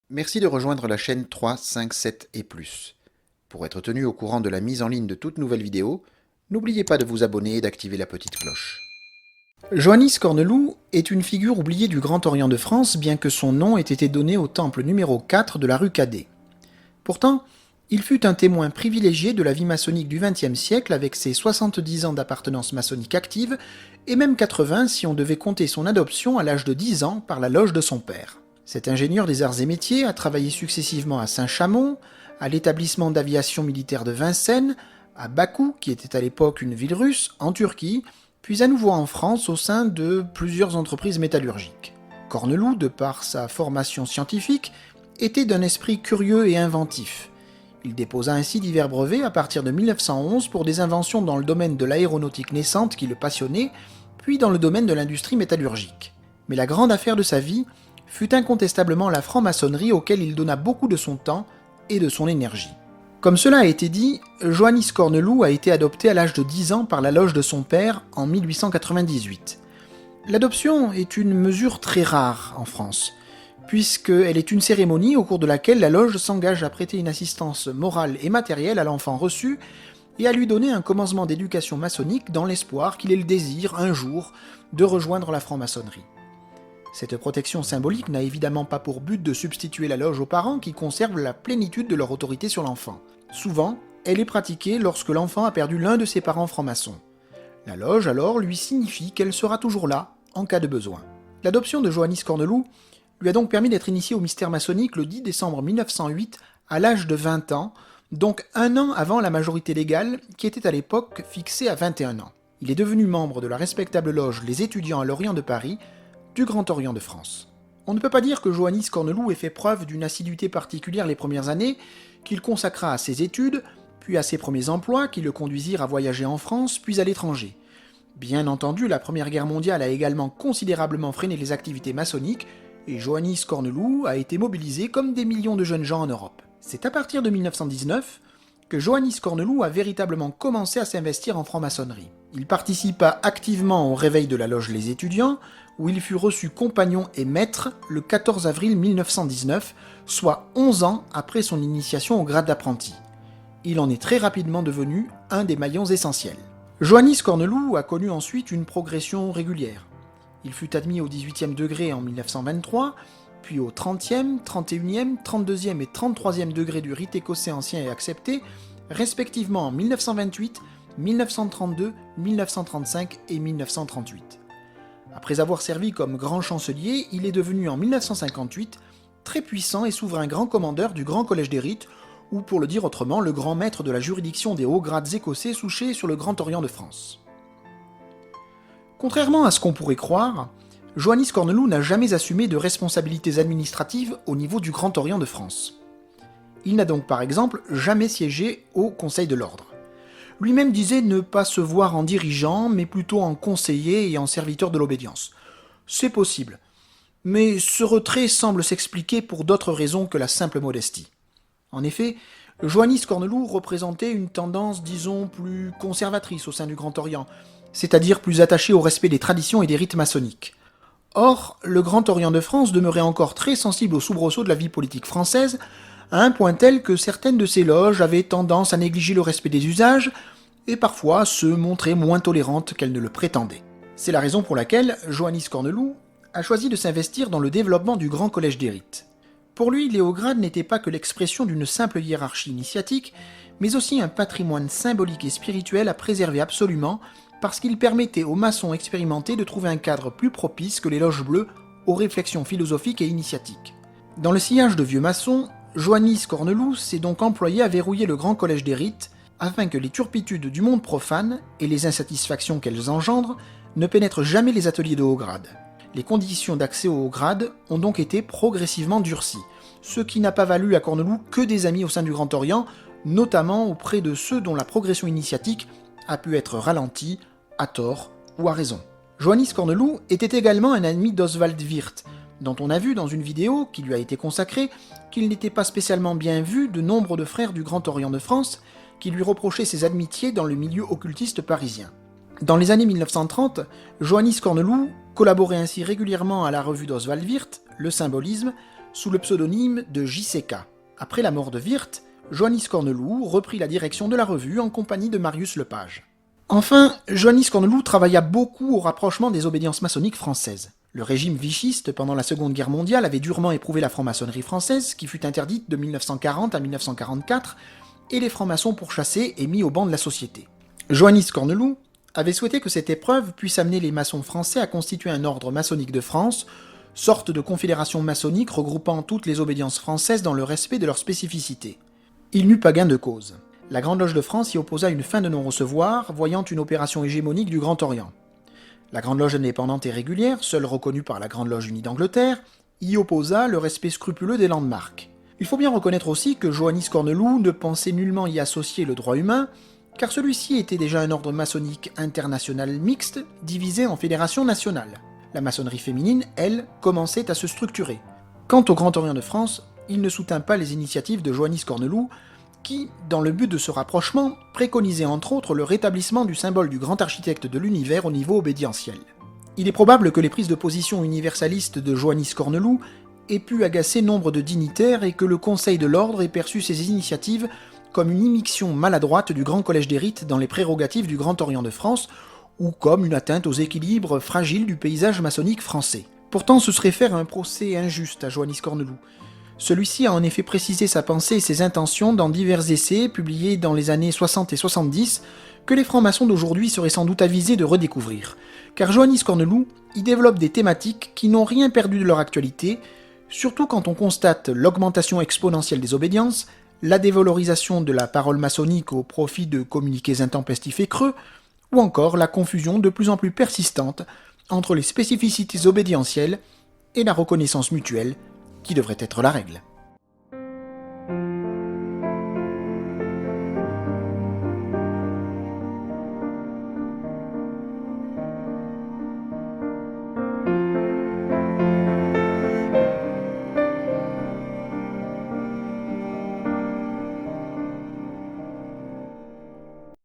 Merci de rejoindre la chaîne 3, 5, 7 et plus. Pour être tenu au courant de la mise en ligne de toute nouvelle vidéo, n'oubliez pas de vous abonner et d'activer la petite cloche. Joannis Corneloup est une figure oubliée du Grand Orient de France, bien que son nom ait été donné au temple numéro 4 de la rue Cadet. Pourtant, il fut un témoin privilégié de la vie maçonnique du XXe siècle avec ses 70 ans d'appartenance maçonnique active, et même 80 si on devait compter son adoption à l'âge de 10 ans par la loge de son père. Cet ingénieur des arts et métiers a travaillé successivement à Saint-Chamond, à l'établissement d'aviation militaire de Vincennes, à Bakou, qui était à l'époque une ville russe, en Turquie, puis à nouveau en France au sein de plusieurs entreprises métallurgiques. Corneloup, de par sa formation scientifique, était d'un esprit curieux et inventif. Il déposa ainsi divers brevets à partir de 1911 pour des inventions dans le domaine de l'aéronautique naissante qui le passionnait, puis dans le domaine de l'industrie métallurgique. Mais la grande affaire de sa vie fut incontestablement la franc-maçonnerie auquel il donna beaucoup de son temps et de son énergie. Comme cela a été dit, Joannis Corneloup a été adopté à l'âge de 10 ans par la loge de son père en 1898. L'adoption est une mesure très rare en France, puisqu'elle est une cérémonie au cours de laquelle la loge s'engage à prêter une assistance morale et matérielle à l'enfant reçu et à lui donner un commencement d'éducation maçonnique dans l'espoir qu'il ait le désir, un jour, de rejoindre la franc-maçonnerie. Cette protection symbolique n'a évidemment pas pour but de substituer la loge aux parents qui conservent la plénitude de leur autorité sur l'enfant. Souvent, elle est pratiquée lorsque l'enfant a perdu l'un de ses parents francs-maçons. La loge alors lui signifie qu'elle sera toujours là en cas de besoin. L'adoption de Joannis Corneloup lui a donc permis d'être initié au mystère maçonnique le 10 décembre 1908 à l'âge de 20 ans, donc un an avant la majorité légale qui était à l'époque fixée à 21 ans. Il est devenu membre de la respectable loge Les Étudiants à l'Orient de Paris, du Grand Orient de France. On ne peut pas dire que Joannis Corneloup ait fait preuve d'une assiduité particulière les premières années, qu'il consacra à ses études, puis à ses premiers emplois qui le conduisirent à voyager en France, puis à l'étranger. Bien entendu, la Première Guerre mondiale a également considérablement freiné les activités maçonniques, et Joannis Corneloup a été mobilisé comme des millions de jeunes gens en Europe. C'est à partir de 1919 que Joannis Corneloup a véritablement commencé à s'investir en franc-maçonnerie. Il participa activement au réveil de la loge Les Étudiants, où il fut reçu compagnon et maître le 14 avril 1919, soit 11 ans après son initiation au grade d'apprenti. Il en est très rapidement devenu un des maillons essentiels. Joannis Corneloup a connu ensuite une progression régulière. Il fut admis au 18e degré en 1923, puis au 30e, 31e, 32e et 33e degré du rite écossais ancien et accepté, respectivement en 1928, 1932, 1935 et 1938. Après avoir servi comme grand chancelier, il est devenu en 1958 très puissant et souverain grand commandeur du Grand Collège des Rites, ou pour le dire autrement, le grand maître de la juridiction des hauts grades écossais souchés sur le Grand Orient de France. Contrairement à ce qu'on pourrait croire, Joannis Corneloup n'a jamais assumé de responsabilités administratives au niveau du Grand Orient de France. Il n'a donc par exemple jamais siégé au Conseil de l'Ordre. Lui-même disait ne pas se voir en dirigeant, mais plutôt en conseiller et en serviteur de l'obédience. C'est possible, mais ce retrait semble s'expliquer pour d'autres raisons que la simple modestie. En effet, Joannis Corneloup représentait une tendance, disons, plus conservatrice au sein du Grand Orient, c'est-à-dire plus attachée au respect des traditions et des rites maçonniques. Or, le Grand Orient de France demeurait encore très sensible aux soubresauts de la vie politique française, à un point tel que certaines de ces loges avaient tendance à négliger le respect des usages, et parfois se montrer moins tolérantes qu'elles ne le prétendaient. C'est la raison pour laquelle Joannis Corneloup a choisi de s'investir dans le développement du Grand Collège des Rites. Pour lui, les hauts grades n'étaient pas que l'expression d'une simple hiérarchie initiatique, mais aussi un patrimoine symbolique et spirituel à préserver absolument, parce qu'il permettait aux maçons expérimentés de trouver un cadre plus propice que les loges bleues aux réflexions philosophiques et initiatiques. Dans le sillage de vieux maçons, Joannis Corneloup s'est donc employé à verrouiller le Grand Collège des Rites, afin que les turpitudes du monde profane et les insatisfactions qu'elles engendrent ne pénètrent jamais les ateliers de haut grade. Les conditions d'accès au haut grade ont donc été progressivement durcies, ce qui n'a pas valu à Corneloup que des amis au sein du Grand Orient, notamment auprès de ceux dont la progression initiatique a pu être ralentie, à tort ou à raison. Joannis Corneloup était également un ami d'Oswald Wirth, dont on a vu dans une vidéo qui lui a été consacrée qu'il n'était pas spécialement bien vu de nombre de frères du Grand Orient de France qui lui reprochaient ses amitiés dans le milieu occultiste parisien. Dans les années 1930, Joannis Corneloup collaborait ainsi régulièrement à la revue d'Oswald Wirth, Le Symbolisme, sous le pseudonyme de JCK. Après la mort de Wirth, Joannis Corneloup reprit la direction de la revue en compagnie de Marius Lepage. Enfin, Joannis Corneloup travailla beaucoup au rapprochement des obédiences maçonniques françaises. Le régime vichiste, pendant la Seconde Guerre mondiale, avait durement éprouvé la franc-maçonnerie française, qui fut interdite de 1940 à 1944, et les francs-maçons pourchassés et mis au banc de la société. Joannis Corneloup avait souhaité que cette épreuve puisse amener les maçons français à constituer un ordre maçonnique de France, sorte de confédération maçonnique regroupant toutes les obédiences françaises dans le respect de leurs spécificités. Il n'eut pas gain de cause. La Grande Loge de France y opposa une fin de non-recevoir, voyant une opération hégémonique du Grand Orient. La Grande Loge indépendante et régulière, seule reconnue par la Grande Loge unie d'Angleterre, y opposa le respect scrupuleux des landmarks. Il faut bien reconnaître aussi que Joannis Corneloup ne pensait nullement y associer le droit humain, car celui-ci était déjà un ordre maçonnique international mixte, divisé en fédérations nationales. La maçonnerie féminine, elle, commençait à se structurer. Quant au Grand Orient de France, il ne soutint pas les initiatives de Joannis Corneloup, qui, dans le but de ce rapprochement, préconisait entre autres le rétablissement du symbole du grand architecte de l'univers au niveau obédientiel. Il est probable que les prises de position universalistes de Joannis Corneloup aient pu agacer nombre de dignitaires et que le Conseil de l'Ordre ait perçu ces initiatives comme une immixtion maladroite du Grand Collège des Rites dans les prérogatives du Grand Orient de France, ou comme une atteinte aux équilibres fragiles du paysage maçonnique français. Pourtant, ce serait faire un procès injuste à Joannis Corneloup. Celui-ci a en effet précisé sa pensée et ses intentions dans divers essais publiés dans les années 60 et 70 que les francs-maçons d'aujourd'hui seraient sans doute avisés de redécouvrir. Car Joannis Corneloup y développe des thématiques qui n'ont rien perdu de leur actualité, surtout quand on constate l'augmentation exponentielle des obédiences, la dévalorisation de la parole maçonnique au profit de communiqués intempestifs et creux, ou encore la confusion de plus en plus persistante entre les spécificités obédientielles et la reconnaissance mutuelle qui devrait être la règle.